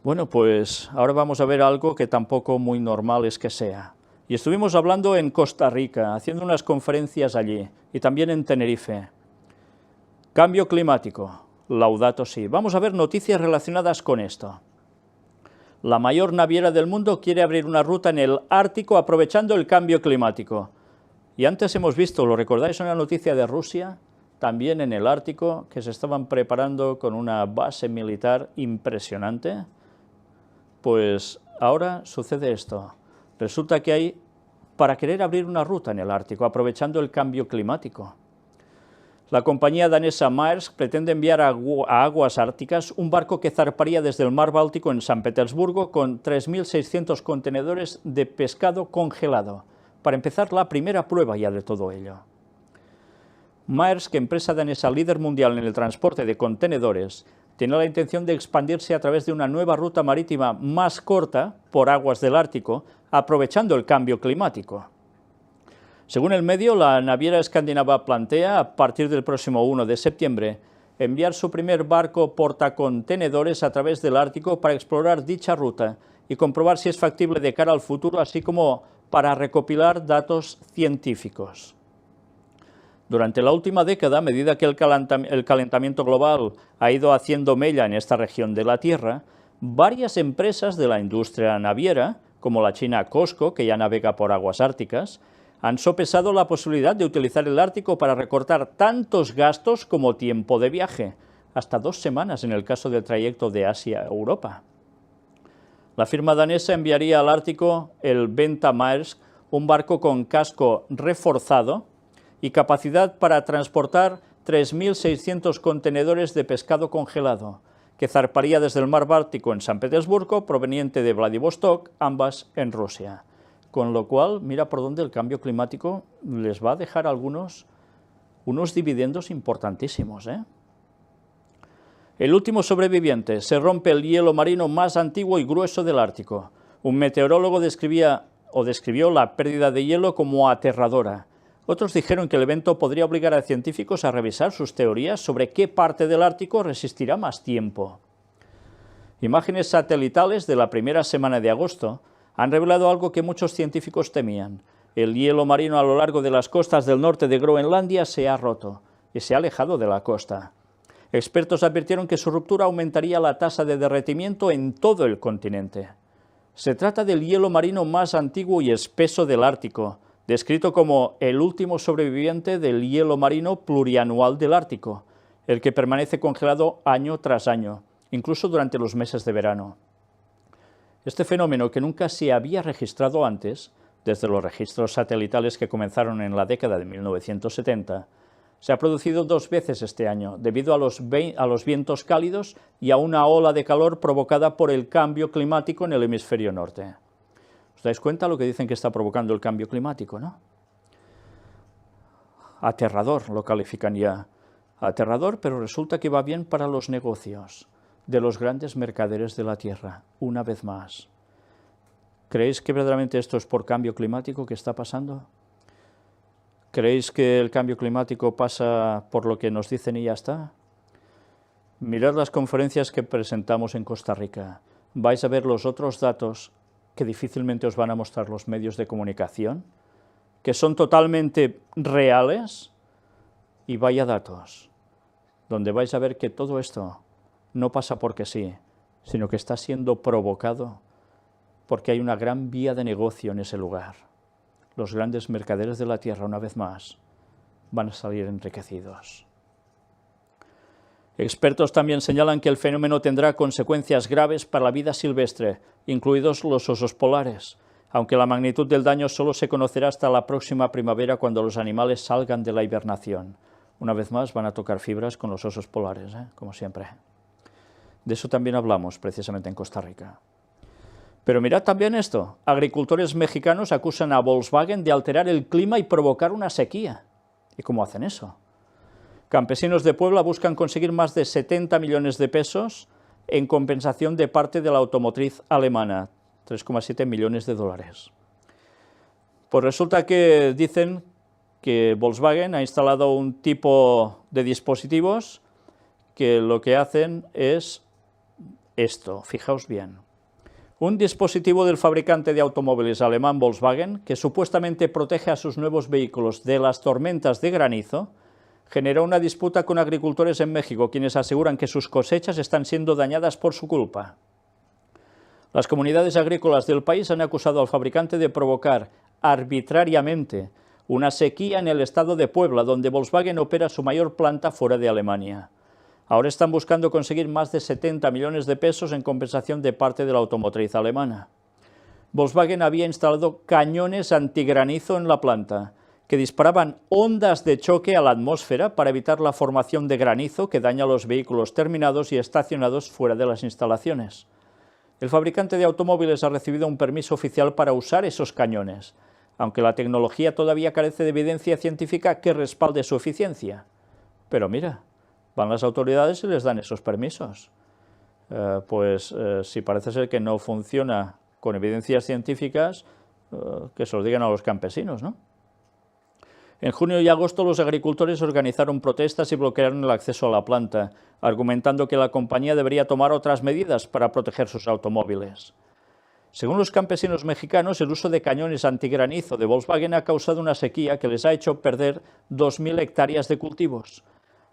Bueno, pues ahora vamos a ver algo que tampoco muy normal es que sea. Y estuvimos hablando en Costa Rica, haciendo unas conferencias allí, y también en Tenerife. Cambio climático, Laudato Si. Vamos a ver noticias relacionadas con esto. La mayor naviera del mundo quiere abrir una ruta en el Ártico aprovechando el cambio climático. Y antes hemos visto, ¿lo recordáis? Una noticia de Rusia, también en el Ártico, que se estaban preparando con una base militar impresionante. Pues ahora sucede esto. Resulta que hay, para querer abrir una ruta en el Ártico, aprovechando el cambio climático. La compañía danesa Maersk pretende enviar a aguas árticas un barco que zarparía desde el mar Báltico en San Petersburgo con 3.600 contenedores de pescado congelado, para empezar la primera prueba ya de todo ello. Maersk, empresa danesa líder mundial en el transporte de contenedores, tiene la intención de expandirse a través de una nueva ruta marítima más corta por aguas del Ártico, aprovechando el cambio climático. Según el medio, la naviera escandinava plantea, a partir del próximo 1 de septiembre, enviar su primer barco portacontenedores a través del Ártico para explorar dicha ruta y comprobar si es factible de cara al futuro, así como para recopilar datos científicos. Durante la última década, a medida que el calentamiento global ha ido haciendo mella en esta región de la Tierra, varias empresas de la industria naviera, como la china COSCO, que ya navega por aguas árticas, han sopesado la posibilidad de utilizar el Ártico para recortar tantos gastos como tiempo de viaje, hasta 2 semanas en el caso del trayecto de Asia a Europa. La firma danesa enviaría al Ártico el Venta Maersk, un barco con casco reforzado y capacidad para transportar 3.600 contenedores de pescado congelado, que zarparía desde el mar Báltico en San Petersburgo, proveniente de Vladivostok, ambas en Rusia. Con lo cual, mira por dónde el cambio climático les va a dejar a algunos unos dividendos importantísimos, ¿eh? El último sobreviviente: se rompe el hielo marino más antiguo y grueso del Ártico. Un meteorólogo describió la pérdida de hielo como aterradora. Otros dijeron que el evento podría obligar a científicos a revisar sus teorías sobre qué parte del Ártico resistirá más tiempo. Imágenes satelitales de la primera semana de agosto han revelado algo que muchos científicos temían. El hielo marino a lo largo de las costas del norte de Groenlandia se ha roto y se ha alejado de la costa. Expertos advirtieron que su ruptura aumentaría la tasa de derretimiento en todo el continente. Se trata del hielo marino más antiguo y espeso del Ártico, descrito como el último sobreviviente del hielo marino plurianual del Ártico, el que permanece congelado año tras año, incluso durante los meses de verano. Este fenómeno, que nunca se había registrado antes, desde los registros satelitales que comenzaron en la década de 1970, se ha producido 2 veces este año, debido a los vientos cálidos y a una ola de calor provocada por el cambio climático en el hemisferio norte. ¿Os dais cuenta lo que dicen que está provocando el cambio climático, no? Aterrador lo califican ya. Aterrador, pero resulta que va bien para los negocios de los grandes mercaderes de la Tierra, una vez más. ¿Creéis que verdaderamente esto es por cambio climático que está pasando? ¿Creéis que el cambio climático pasa por lo que nos dicen y ya está? Mirad las conferencias que presentamos en Costa Rica. Vais a ver los otros datos que difícilmente os van a mostrar los medios de comunicación, que son totalmente reales, y vaya datos, donde vais a ver que todo esto no pasa porque sí, sino que está siendo provocado porque hay una gran vía de negocio en ese lugar. Los grandes mercaderes de la Tierra, una vez más, van a salir enriquecidos. Expertos también señalan que el fenómeno tendrá consecuencias graves para la vida silvestre, incluidos los osos polares, aunque la magnitud del daño solo se conocerá hasta la próxima primavera, cuando los animales salgan de la hibernación. Una vez más van a tocar fibras con los osos polares, como siempre. De eso también hablamos precisamente en Costa Rica. Pero mirad también esto: agricultores mexicanos acusan a Volkswagen de alterar el clima y provocar una sequía. ¿Y cómo hacen eso? Campesinos de Puebla buscan conseguir más de 70 millones de pesos en compensación de parte de la automotriz alemana, 3,7 millones de dólares. Pues resulta que dicen que Volkswagen ha instalado un tipo de dispositivos que lo que hacen es esto, fijaos bien. Un dispositivo del fabricante de automóviles alemán Volkswagen, que supuestamente protege a sus nuevos vehículos de las tormentas de granizo, generó una disputa con agricultores en México, quienes aseguran que sus cosechas están siendo dañadas por su culpa. Las comunidades agrícolas del país han acusado al fabricante de provocar arbitrariamente una sequía en el estado de Puebla, donde Volkswagen opera su mayor planta fuera de Alemania. Ahora están buscando conseguir más de 70 millones de pesos en compensación de parte de la automotriz alemana. Volkswagen había instalado cañones antigranizo en la planta, que disparaban ondas de choque a la atmósfera para evitar la formación de granizo que daña a los vehículos terminados y estacionados fuera de las instalaciones. El fabricante de automóviles ha recibido un permiso oficial para usar esos cañones, aunque la tecnología todavía carece de evidencia científica que respalde su eficiencia. Pero mira, van las autoridades y les dan esos permisos. Si parece ser que no funciona con evidencias científicas, que se lo digan a los campesinos, ¿no? En junio y agosto los agricultores organizaron protestas y bloquearon el acceso a la planta, argumentando que la compañía debería tomar otras medidas para proteger sus automóviles. Según los campesinos mexicanos, el uso de cañones antigranizo de Volkswagen ha causado una sequía que les ha hecho perder 2.000 hectáreas de cultivos.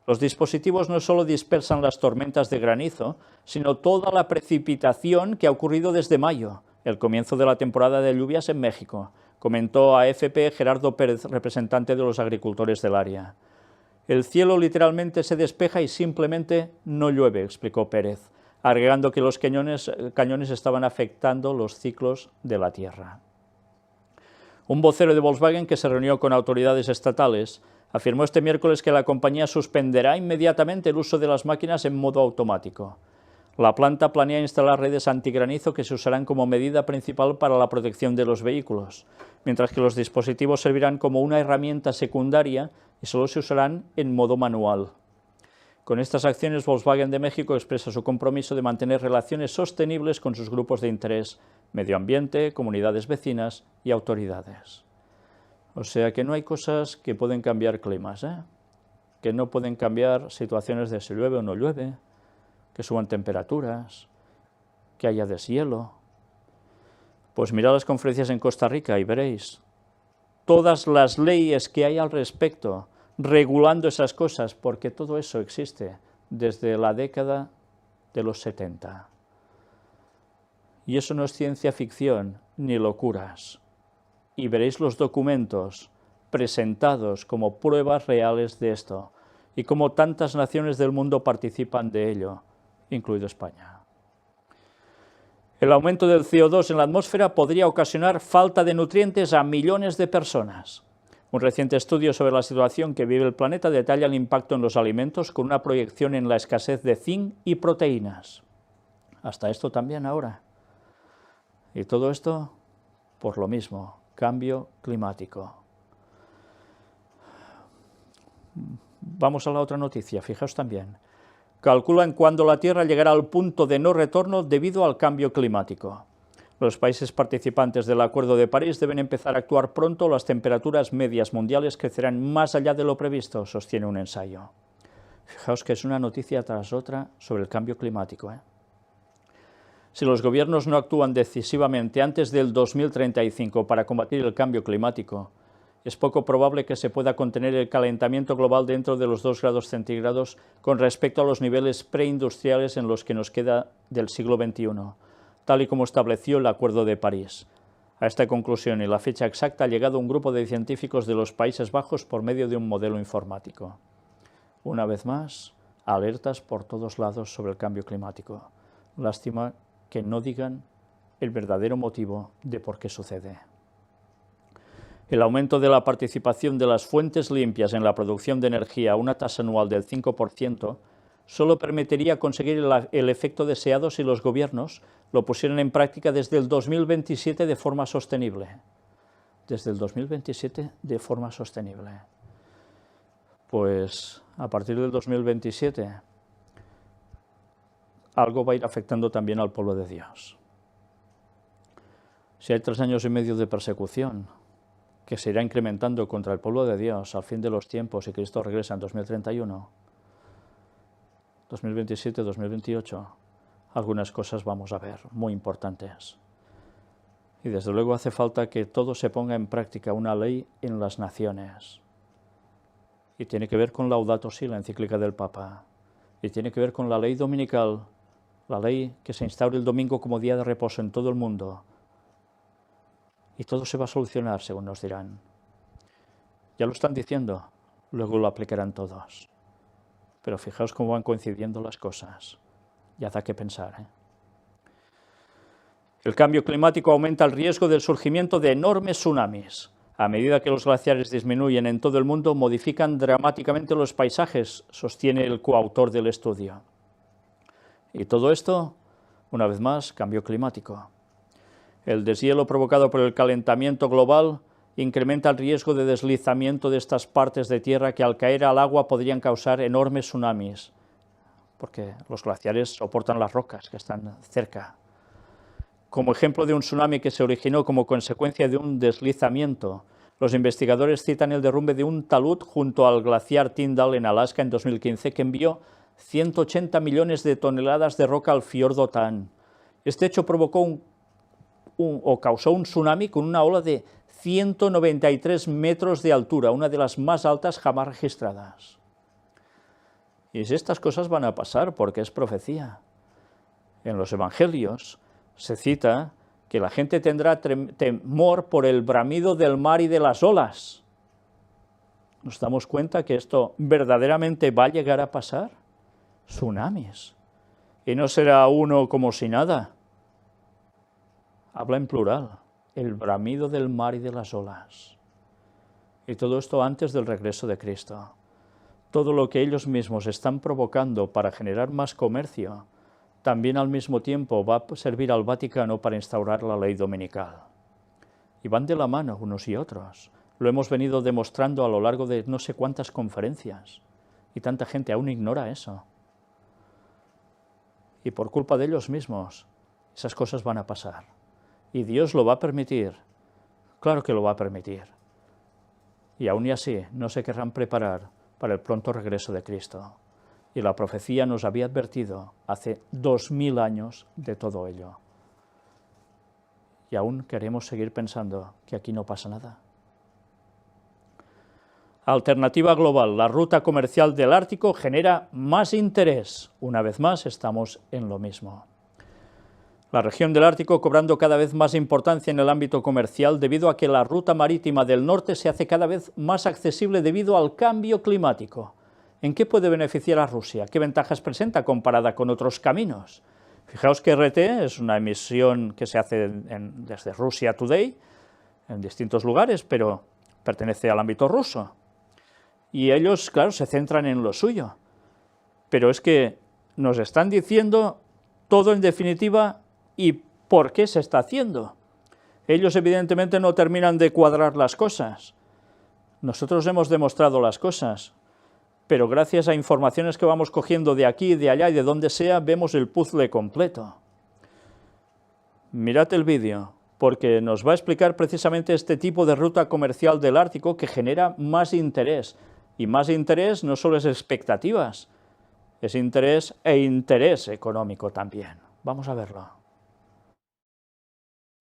Los dispositivos no solo dispersan las tormentas de granizo, sino toda la precipitación que ha ocurrido desde mayo, el comienzo de la temporada de lluvias en México, comentó a AFP Gerardo Pérez, representante de los agricultores del área. El cielo literalmente se despeja y simplemente no llueve, explicó Pérez, agregando que los cañones estaban afectando los ciclos de la tierra. Un vocero de Volkswagen que se reunió con autoridades estatales afirmó este miércoles que la compañía suspenderá inmediatamente el uso de las máquinas en modo automático. La planta planea instalar redes antigranizo que se usarán como medida principal para la protección de los vehículos, mientras que los dispositivos servirán como una herramienta secundaria y solo se usarán en modo manual. Con estas acciones, Volkswagen de México expresa su compromiso de mantener relaciones sostenibles con sus grupos de interés, medio ambiente, comunidades vecinas y autoridades. O sea que no hay cosas que pueden cambiar climas, que no pueden cambiar situaciones de si llueve o no llueve, que suban temperaturas, que haya deshielo. Pues mirad las conferencias en Costa Rica y veréis todas las leyes que hay al respecto, regulando esas cosas, porque todo eso existe desde la década de los 70. Y eso no es ciencia ficción ni locuras. Y veréis los documentos presentados como pruebas reales de esto, y cómo tantas naciones del mundo participan de ello, incluido España. El aumento del CO2 en la atmósfera podría ocasionar falta de nutrientes a millones de personas. Un reciente estudio sobre la situación que vive el planeta detalla el impacto en los alimentos con una proyección en la escasez de zinc y proteínas. Hasta esto también ahora. Y todo esto por lo mismo, cambio climático. Vamos a la otra noticia, fijaos también. Calculan cuándo la Tierra llegará al punto de no retorno debido al cambio climático. Los países participantes del Acuerdo de París deben empezar a actuar pronto o las temperaturas medias mundiales crecerán más allá de lo previsto, sostiene un ensayo. Fijaos que es una noticia tras otra sobre el cambio climático. Si los gobiernos no actúan decisivamente antes del 2035 para combatir el cambio climático, es poco probable que se pueda contener el calentamiento global dentro de los 2 grados centígrados con respecto a los niveles preindustriales en los que nos queda del siglo XXI, tal y como estableció el Acuerdo de París. A esta conclusión y la fecha exacta ha llegado un grupo de científicos de los Países Bajos por medio de un modelo informático. Una vez más, alertas por todos lados sobre el cambio climático. Lástima que no digan el verdadero motivo de por qué sucede. El aumento de la participación de las fuentes limpias en la producción de energía a una tasa anual del 5% solo permitiría conseguir el efecto deseado si los gobiernos lo pusieran en práctica desde el 2027 de forma sostenible. Desde el 2027 de forma sostenible. Pues a partir del 2027 algo va a ir afectando también al pueblo de Dios. Si hay 3 años y medio de persecución, que se irá incrementando contra el pueblo de Dios al fin de los tiempos y Cristo regresa en 2031, 2027, 2028, algunas cosas vamos a ver, muy importantes. Y desde luego hace falta que todo se ponga en práctica, una ley en las naciones. Y tiene que ver con Laudato Si, la encíclica del Papa. Y tiene que ver con la ley dominical, la ley que se instaure el domingo como día de reposo en todo el mundo. Y todo se va a solucionar, según nos dirán. Ya lo están diciendo, luego lo aplicarán todos. Pero fijaos cómo van coincidiendo las cosas. Ya da que pensar, ¿eh? El cambio climático aumenta el riesgo del surgimiento de enormes tsunamis. A medida que los glaciares disminuyen en todo el mundo, modifican dramáticamente los paisajes, sostiene el coautor del estudio. Y todo esto, una vez más, cambio climático. El deshielo provocado por el calentamiento global incrementa el riesgo de deslizamiento de estas partes de tierra que al caer al agua podrían causar enormes tsunamis, porque los glaciares soportan las rocas que están cerca. Como ejemplo de un tsunami que se originó como consecuencia de un deslizamiento, los investigadores citan el derrumbe de un talud junto al glaciar Tyndall en Alaska en 2015, que envió 180 millones de toneladas de roca al fiordo Tan. Este hecho provocó causó un tsunami con una ola de 193 metros de altura, una de las más altas jamás registradas. Y si estas cosas van a pasar, porque es profecía. En los evangelios se cita que la gente tendrá temor por el bramido del mar y de las olas. ¿Nos damos cuenta que esto verdaderamente va a llegar a pasar? Tsunamis. Y no será uno como si nada. Habla en plural. El bramido del mar y de las olas. Y todo esto antes del regreso de Cristo. Todo lo que ellos mismos están provocando para generar más comercio, también al mismo tiempo va a servir al Vaticano para instaurar la ley dominical. Y van de la mano unos y otros. Lo hemos venido demostrando a lo largo de no sé cuántas conferencias. Y tanta gente aún ignora eso. Y por culpa de ellos mismos, esas cosas van a pasar. Y Dios lo va a permitir. Claro que lo va a permitir. Y aún y así no se querrán preparar para el pronto regreso de Cristo. Y la profecía nos había advertido hace 2000 años de todo ello. Y aún queremos seguir pensando que aquí no pasa nada. Alternativa global. La ruta comercial del Ártico genera más interés. Una vez más estamos en lo mismo. La región del Ártico cobrando cada vez más importancia en el ámbito comercial debido a que la ruta marítima del norte se hace cada vez más accesible debido al cambio climático. ¿En qué puede beneficiar a Rusia? ¿Qué ventajas presenta comparada con otros caminos? Fijaos que RT es una emisión que se hace desde Russia Today, en distintos lugares, pero pertenece al ámbito ruso. Y ellos, claro, se centran en lo suyo. Pero es que nos están diciendo todo en definitiva y por qué se está haciendo. Ellos evidentemente no terminan de cuadrar las cosas. Nosotros hemos demostrado las cosas. Pero gracias a informaciones que vamos cogiendo de aquí, de allá y de donde sea, vemos el puzzle completo. Mirad el vídeo, porque nos va a explicar precisamente este tipo de ruta comercial del Ártico que genera más interés. Y más interés no solo es expectativas, es interés e interés económico también. Vamos a verlo.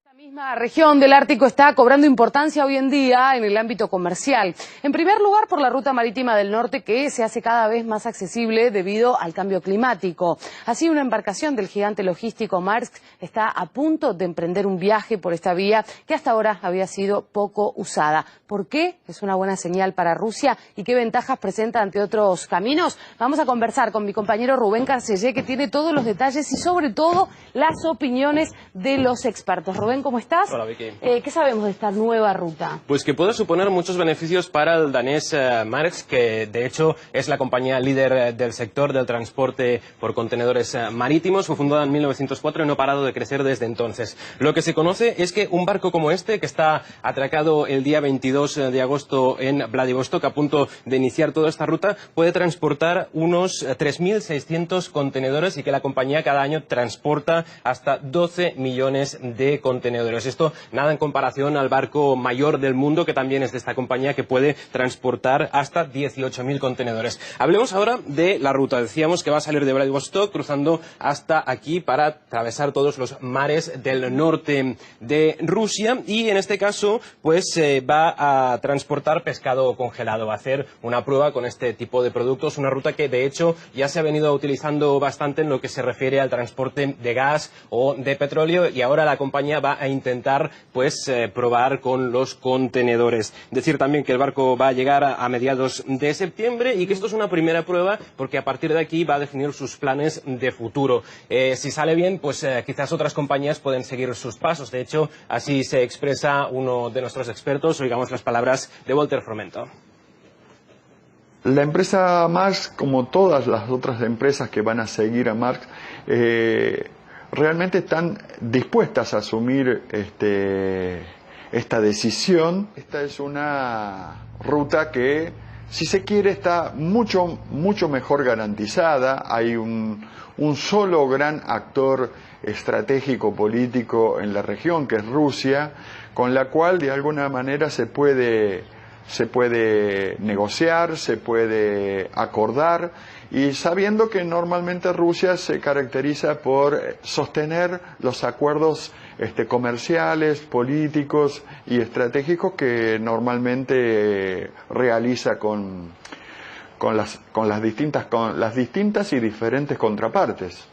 La misma región del Ártico está cobrando importancia hoy en día en el ámbito comercial. En primer lugar, por la ruta marítima del norte, que se hace cada vez más accesible debido al cambio climático. Así, una embarcación del gigante logístico Maersk está a punto de emprender un viaje por esta vía que hasta ahora había sido poco usada. ¿Por qué? Es una buena señal para Rusia y qué ventajas presenta ante otros caminos. Vamos a conversar con mi compañero Rubén Carcellé, que tiene todos los detalles y sobre todo las opiniones de los expertos. Rubén, ¿cómo estás? Hola, Vicky. ¿Qué sabemos de esta nueva ruta? Pues que puede suponer muchos beneficios para el danés Maersk, que de hecho es la compañía líder del sector del transporte por contenedores marítimos. Fue fundada en 1904 y no ha parado de crecer desde entonces. Lo que se conoce es que un barco como este, que está atracado el día 22 de agosto en Vladivostok, a punto de iniciar toda esta ruta, puede transportar unos 3.600 contenedores y que la compañía cada año transporta hasta 12 millones de contenedores contenedores. Esto nada en comparación al barco mayor del mundo, que también es de esta compañía, que puede transportar hasta 18.000 contenedores. Hablemos ahora de la ruta. Decíamos que va a salir de Vladivostok cruzando hasta aquí para atravesar todos los mares del norte de Rusia, y en este caso pues va a transportar pescado congelado. Va a hacer una prueba con este tipo de productos, una ruta que de hecho ya se ha venido utilizando bastante en lo que se refiere al transporte de gas o de petróleo, y ahora la compañía va a intentar pues probar con los contenedores. Decir también que el barco va a llegar a mediados de septiembre y que esto es una primera prueba, porque a partir de aquí va a definir sus planes de futuro. Si sale bien, pues quizás otras compañías pueden seguir sus pasos. De hecho, así se expresa uno de nuestros expertos. Oigamos las palabras de Walter Fromento. La empresa Maersk, como todas las otras empresas que van a seguir a Maersk, realmente están dispuestas a asumir esta decisión. Esta es una ruta que, si se quiere, está mucho mejor garantizada. Hay un solo gran actor estratégico político en la región, que es Rusia, con la cual de alguna manera se puede negociar, se puede acordar, y sabiendo que normalmente Rusia se caracteriza por sostener los acuerdos comerciales, políticos y estratégicos que normalmente realiza con las distintas y diferentes contrapartes.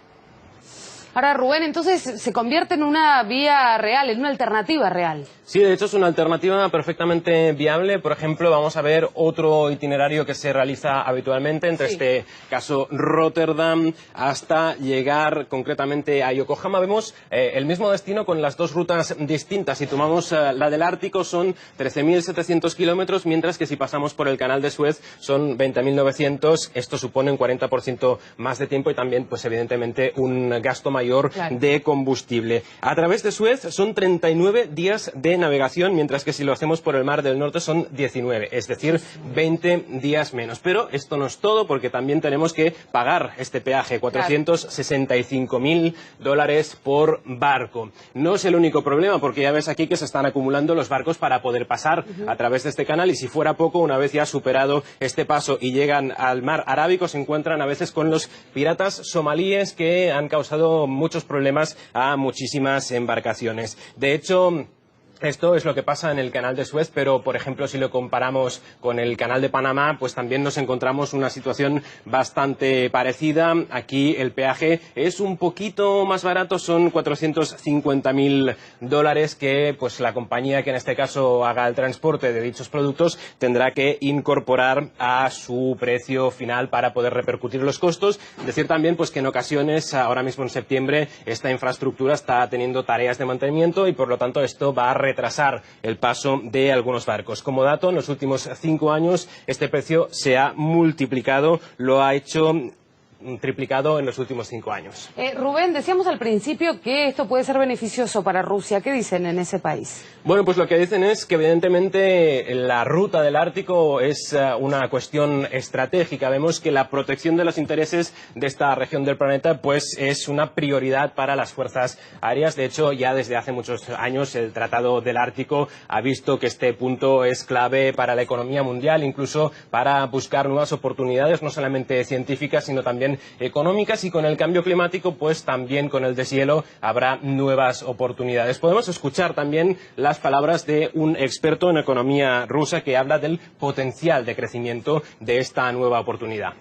Ahora, Rubén, entonces se convierte en una vía real, en una alternativa real. Sí, de hecho es una alternativa perfectamente viable. Por ejemplo, vamos a ver otro itinerario que se realiza habitualmente, entre este caso Rotterdam, hasta llegar concretamente a Yokohama. Vemos el mismo destino con las dos rutas distintas. Si tomamos la del Ártico son 13.700 kilómetros, mientras que si pasamos por el canal de Suez son 20.900. Esto supone un 40% más de tiempo y también, pues evidentemente, un gasto mayor de combustible. A través de Suez son 39 días de navegación, mientras que si lo hacemos por el Mar del Norte son 19, es decir, 20 días menos. Pero esto no es todo, porque también tenemos que pagar este peaje, $465.000 por barco. No es el único problema, porque ya ves aquí que se están acumulando los barcos para poder pasar a través de este canal, y si fuera poco, una vez ya superado este paso y llegan al Mar Arábico, se encuentran a veces con los piratas somalíes, que han causado muchos problemas a muchísimas embarcaciones. De hecho, esto es lo que pasa en el canal de Suez, pero por ejemplo si lo comparamos con el canal de Panamá, pues también nos encontramos una situación bastante parecida. Aquí el peaje es un poquito más barato, son $450.000 que pues la compañía que en este caso haga el transporte de dichos productos tendrá que incorporar a su precio final para poder repercutir los costos. Decir también pues que en ocasiones, ahora mismo en septiembre, esta infraestructura está teniendo tareas de mantenimiento y por lo tanto esto va a retrasar el paso de algunos barcos. Como dato, en los últimos 5 años este precio se ha multiplicado, lo ha hecho triplicado en los últimos 5 años. Rubén, decíamos al principio que esto puede ser beneficioso para Rusia. ¿Qué dicen en ese país? Bueno, pues lo que dicen es que evidentemente la ruta del Ártico es una cuestión estratégica. Vemos que la protección de los intereses de esta región del planeta pues es una prioridad para las fuerzas aéreas. De hecho, ya desde hace muchos años el Tratado del Ártico ha visto que este punto es clave para la economía mundial, incluso para buscar nuevas oportunidades, no solamente científicas, sino también económicas, y con el cambio climático pues también con el deshielo habrá nuevas oportunidades. Podemos escuchar también las palabras de un experto en economía rusa que habla del potencial de crecimiento de esta nueva oportunidad.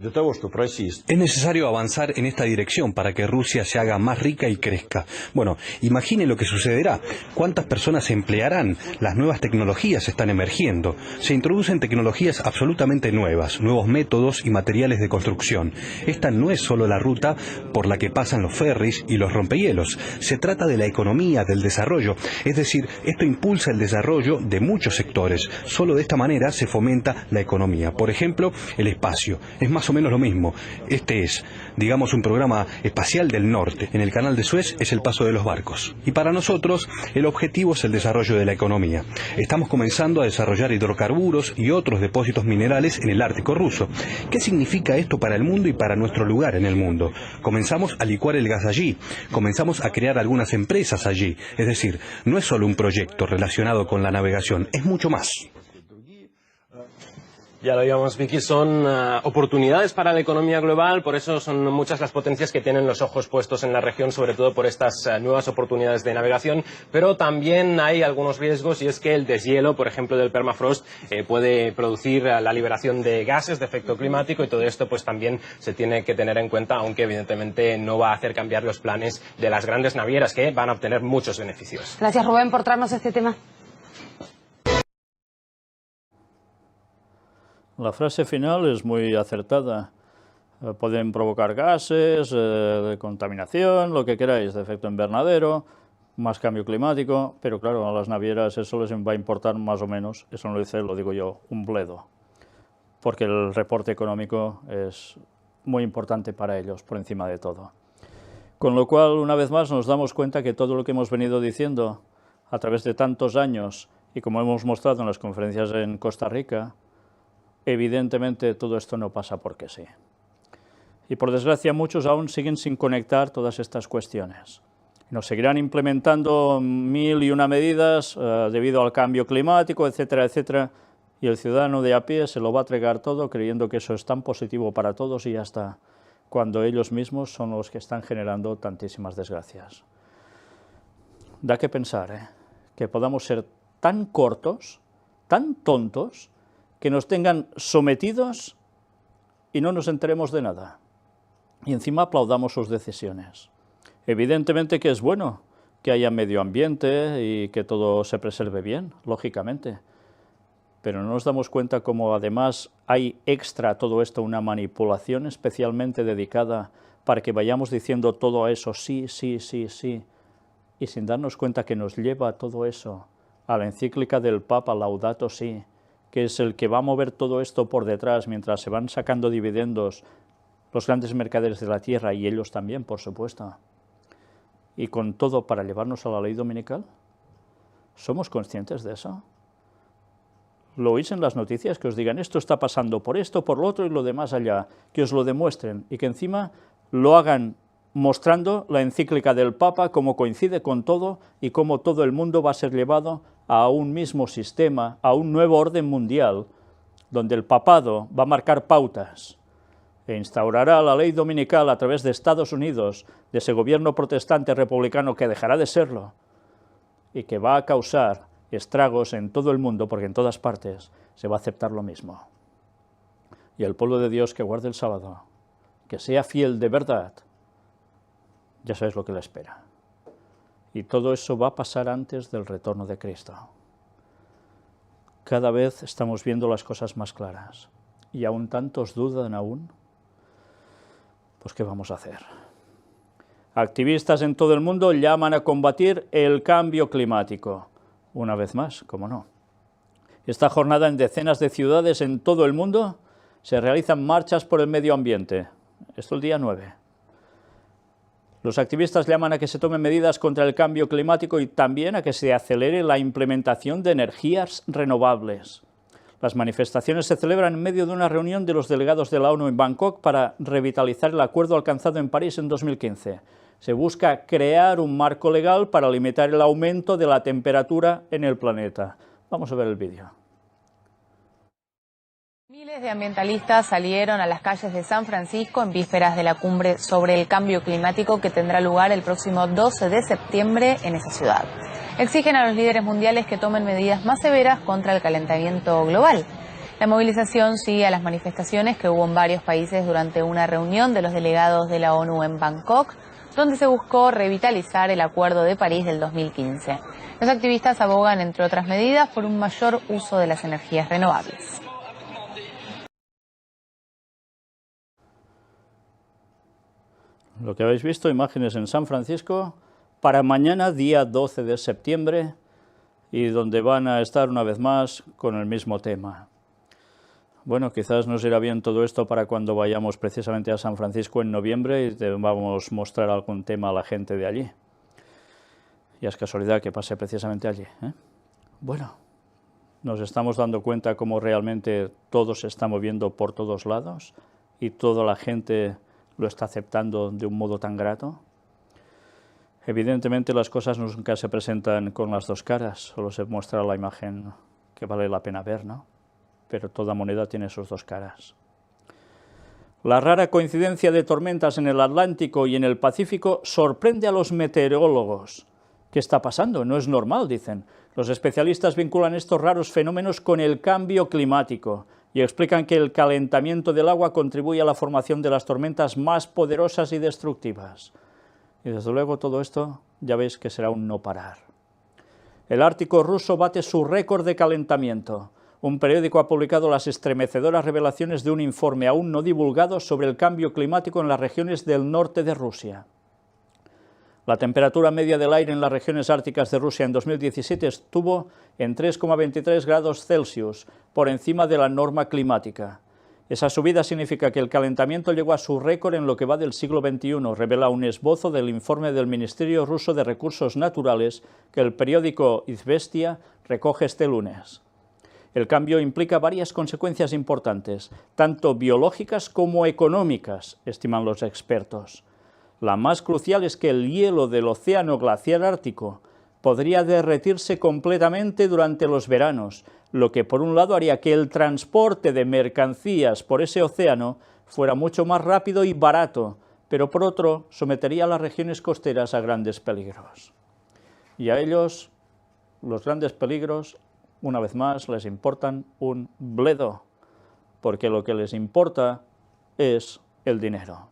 Es necesario avanzar en esta dirección para que Rusia se haga más rica y crezca. Bueno, imagine lo que sucederá. ¿Cuántas personas se emplearán? Las nuevas tecnologías están emergiendo. Se introducen tecnologías absolutamente nuevas, nuevos métodos y materiales de construcción. Esta no es solo la ruta por la que pasan los ferries y los rompehielos. Se trata de la economía, del desarrollo. Es decir, esto impulsa el desarrollo de muchos sectores. Solo de esta manera se fomenta la economía. Por ejemplo, el espacio. Es más o menos lo mismo. Este es, digamos, un programa espacial del norte. En el canal de Suez es el paso de los barcos. Y para nosotros, el objetivo es el desarrollo de la economía. Estamos comenzando a desarrollar hidrocarburos y otros depósitos minerales en el Ártico ruso. ¿Qué significa esto para el mundo y para nuestro lugar en el mundo? Comenzamos a licuar el gas allí. Comenzamos a crear algunas empresas allí. Es decir, no es solo un proyecto relacionado con la navegación, es mucho más. Ya lo digamos, Vicky, son oportunidades para la economía global, por eso son muchas las potencias que tienen los ojos puestos en la región, sobre todo por estas nuevas oportunidades de navegación, pero también hay algunos riesgos, y es que el deshielo, por ejemplo, del permafrost, puede producir la liberación de gases de efecto climático, y todo esto pues también se tiene que tener en cuenta, aunque evidentemente no va a hacer cambiar los planes de las grandes navieras, que van a obtener muchos beneficios. Gracias, Rubén, por traernos este tema. La frase final es muy acertada. Pueden provocar gases, de contaminación, lo que queráis, de efecto invernadero, más cambio climático, pero claro, a las navieras eso les va a importar más o menos, eso no lo digo yo, un bledo, porque el reporte económico es muy importante para ellos, por encima de todo. Con lo cual, una vez más, nos damos cuenta que todo lo que hemos venido diciendo a través de tantos años, y como hemos mostrado en las conferencias en Costa Rica, evidentemente todo esto no pasa porque sí. Y por desgracia muchos aún siguen sin conectar todas estas cuestiones. Nos seguirán implementando 1001 medidas debido al cambio climático, etcétera, etcétera, y el ciudadano de a pie se lo va a tragar todo creyendo que eso es tan positivo para todos y ya está, cuando ellos mismos son los que están generando tantísimas desgracias. Da que pensar, que podamos ser tan cortos, tan tontos, que nos tengan sometidos y no nos enteremos de nada. Y encima aplaudamos sus decisiones. Evidentemente que es bueno que haya medio ambiente y que todo se preserve bien, lógicamente. Pero no nos damos cuenta cómo además hay extra a todo esto una manipulación especialmente dedicada para que vayamos diciendo todo eso, sí, sí, sí, sí, y sin darnos cuenta que nos lleva todo eso a la encíclica del Papa Laudato Si, que es el que va a mover todo esto por detrás mientras se van sacando dividendos los grandes mercaderes de la tierra y ellos también, por supuesto. Y con todo para llevarnos a la ley dominical. ¿Somos conscientes de eso? ¿Lo oís en las noticias? Que os digan esto está pasando por esto, por lo otro y lo demás allá. Que os lo demuestren y que encima lo hagan mostrando la encíclica del Papa, cómo coincide con todo y cómo todo el mundo va a ser llevado a un mismo sistema, a un nuevo orden mundial, donde el papado va a marcar pautas e instaurará la ley dominical a través de Estados Unidos, de ese gobierno protestante republicano que dejará de serlo y que va a causar estragos en todo el mundo, porque en todas partes se va a aceptar lo mismo. Y el pueblo de Dios que guarde el sábado, que sea fiel de verdad, ya sabes lo que le espera. Y todo eso va a pasar antes del retorno de Cristo. Cada vez estamos viendo las cosas más claras. Y aún tantos dudan aún. Pues ¿qué vamos a hacer? Activistas en todo el mundo llaman a combatir el cambio climático. Una vez más, ¿cómo no? Esta jornada en decenas de ciudades en todo el mundo se realizan marchas por el medio ambiente. Esto el día 9. Los activistas llaman a que se tomen medidas contra el cambio climático y también a que se acelere la implementación de energías renovables. Las manifestaciones se celebran en medio de una reunión de los delegados de la ONU en Bangkok para revitalizar el acuerdo alcanzado en París en 2015. Se busca crear un marco legal para limitar el aumento de la temperatura en el planeta. Vamos a ver el vídeo. Miles de ambientalistas salieron a las calles de San Francisco en vísperas de la cumbre sobre el cambio climático que tendrá lugar el próximo 12 de septiembre en esa ciudad. Exigen a los líderes mundiales que tomen medidas más severas contra el calentamiento global. La movilización sigue a las manifestaciones que hubo en varios países durante una reunión de los delegados de la ONU en Bangkok, donde se buscó revitalizar el Acuerdo de París del 2015. Los activistas abogan, entre otras medidas, por un mayor uso de las energías renovables. Lo que habéis visto, imágenes en San Francisco, para mañana, día 12 de septiembre, y donde van a estar una vez más con el mismo tema. Bueno, quizás nos irá bien todo esto para cuando vayamos precisamente a San Francisco en noviembre y te vamos a mostrar algún tema a la gente de allí. Y es casualidad que pase precisamente allí, ¿eh? Bueno, nos estamos dando cuenta cómo realmente todo se está moviendo por todos lados y toda la gente lo está aceptando de un modo tan grato. Evidentemente las cosas nunca se presentan con las dos caras, solo se muestra la imagen que vale la pena ver, ¿no? Pero toda moneda tiene sus dos caras. La rara coincidencia de tormentas en el Atlántico y en el Pacífico sorprende a los meteorólogos. ¿Qué está pasando? No es normal, dicen. Los especialistas vinculan estos raros fenómenos con el cambio climático y explican que el calentamiento del agua contribuye a la formación de las tormentas más poderosas y destructivas. Y desde luego todo esto ya veis que será un no parar. El Ártico ruso bate su récord de calentamiento. Un periódico ha publicado las estremecedoras revelaciones de un informe aún no divulgado sobre el cambio climático en las regiones del norte de Rusia. La temperatura media del aire en las regiones árticas de Rusia en 2017 estuvo en 3,23 grados Celsius, por encima de la norma climática. Esa subida significa que el calentamiento llegó a su récord en lo que va del siglo XXI, revela un esbozo del informe del Ministerio Ruso de Recursos Naturales que el periódico Izvestia recoge este lunes. El cambio implica varias consecuencias importantes, tanto biológicas como económicas, estiman los expertos. La más crucial es que el hielo del océano glaciar ártico podría derretirse completamente durante los veranos, lo que por un lado haría que el transporte de mercancías por ese océano fuera mucho más rápido y barato, pero por otro sometería a las regiones costeras a grandes peligros. Y a ellos, los grandes peligros, una vez más, les importan un bledo, porque lo que les importa es el dinero.